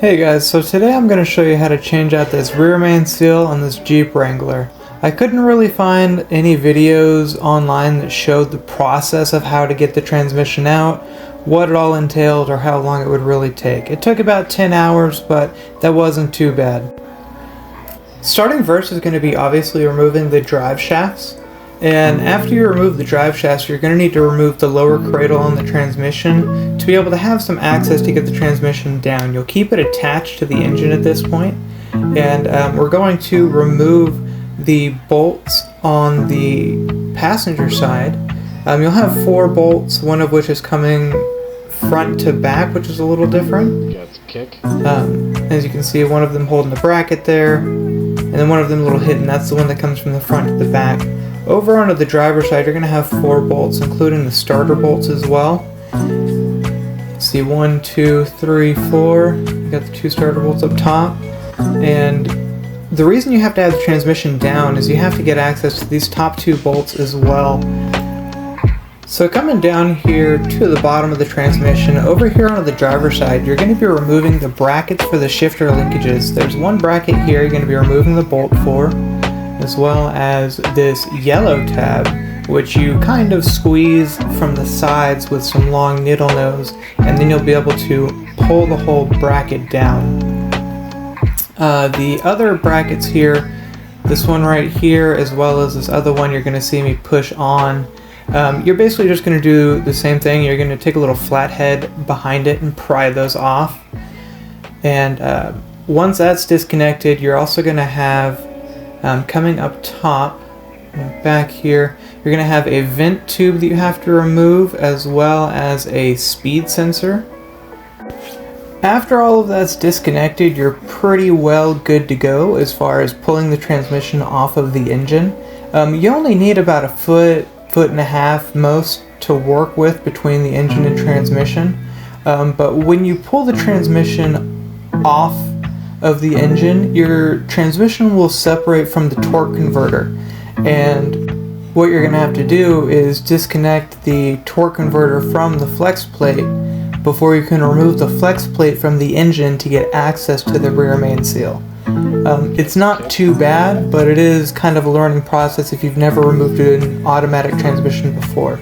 Hey guys, so today I'm going to show you how to change out this rear main seal on this Jeep Wrangler. I couldn't really find any videos online that showed the process of how to get the transmission out, what it all entailed, or how long it would really take. It took about 10 hours, but that wasn't too bad. Starting first is going to be obviously removing the drive shafts. And after you remove the drive shafts, you're going to need to remove the lower cradle on the transmission to be able to have some access to get the transmission down. You'll keep it attached to the engine at this point, and we're going to remove the bolts on the passenger side. You'll have 4 bolts, one of which is coming front to back, which is a little different. Got the kick. As you can see, one of them holding the bracket there, and then one of them a little hidden. That's the one that comes from the front to the back. Over onto the driver's side, you're going to have 4 bolts, including the starter bolts as well. Let's see, 1, 2, 3, 4. You got the 2 starter bolts up top. And the reason you have to have the transmission down is you have to get access to these top 2 bolts as well. So coming down here to the bottom of the transmission, over here on the driver's side, you're going to be removing the brackets for the shifter linkages. There's one bracket here you're going to be removing the bolt for, as well as this yellow tab, which you kind of squeeze from the sides with some long needle nose, and then you'll be able to pull the whole bracket down. The other brackets here, this one right here, as well as this other one you're going to see me push on, you're basically just going to do the same thing. You're going to take a little flathead behind it and pry those off. And once that's disconnected, you're also going to have coming up top and back here, you're going to have a vent tube that you have to remove, as well as a speed sensor. After all of that's disconnected, you're pretty well good to go as far as pulling the transmission off of the engine. You only need about a foot and a half most to work with between the engine and transmission. But when you pull the transmission off of the engine, your transmission will separate from the torque converter, and what you're going to have to do is disconnect the torque converter from the flex plate before you can remove the flex plate from the engine to get access to the rear main seal. It's not too bad, but it is kind of a learning process if you've never removed an automatic transmission before.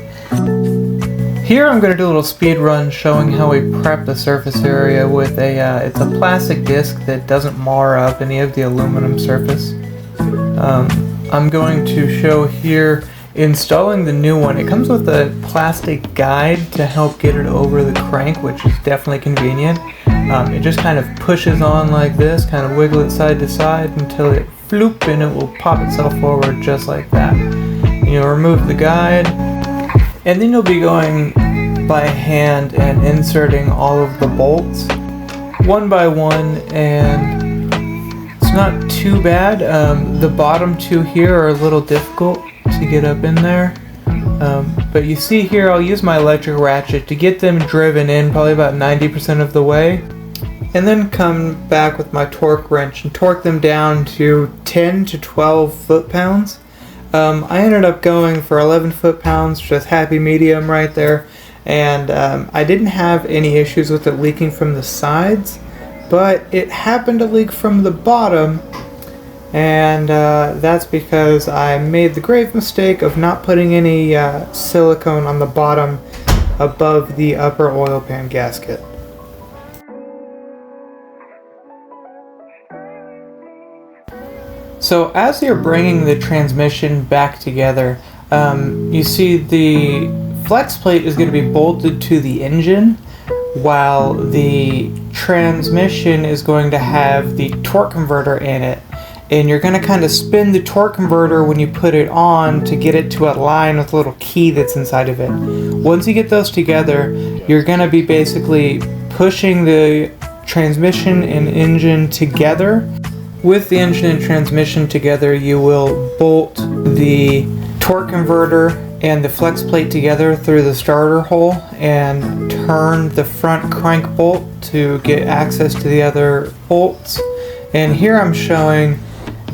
Here I'm going to do a little speed run showing how we prep the surface area with it's a plastic disc that doesn't mar up any of the aluminum surface. I'm going to show here installing the new one. It comes with a plastic guide to help get it over the crank, which is definitely convenient. It just kind of pushes on like this, kind of wiggle it side to side until it floop, and it will pop itself forward just like that. You'll remove the guide, and then you'll be going by hand and inserting all of the bolts one by one, and it's not too bad. The bottom 2 here are a little difficult to get up in there, but you see here I'll use my electric ratchet to get them driven in probably about 90% of the way, and then come back with my torque wrench and torque them down to 10 to 12 foot-pounds. I ended up going for 11 foot-pounds, just happy medium right there, and I didn't have any issues with it leaking from the sides, but it happened to leak from the bottom, and that's because I made the grave mistake of not putting any silicone on the bottom above the upper oil pan gasket. So as you're bringing the transmission back together, you see the flex plate is going to be bolted to the engine, while the transmission is going to have the torque converter in it. And you're going to kind of spin the torque converter when you put it on to get it to align with the little key that's inside of it. Once you get those together, you're going to be basically pushing the transmission and engine together. With the engine and transmission together, you will bolt the torque converter and the flex plate together through the starter hole and turn the front crank bolt to get access to the other bolts. And here I'm showing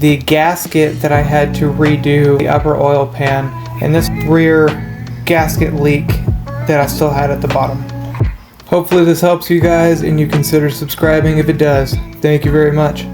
the gasket that I had to redo the upper oil pan and this rear gasket leak that I still had at the bottom. Hopefully this helps you guys and you consider subscribing if it does. Thank you very much.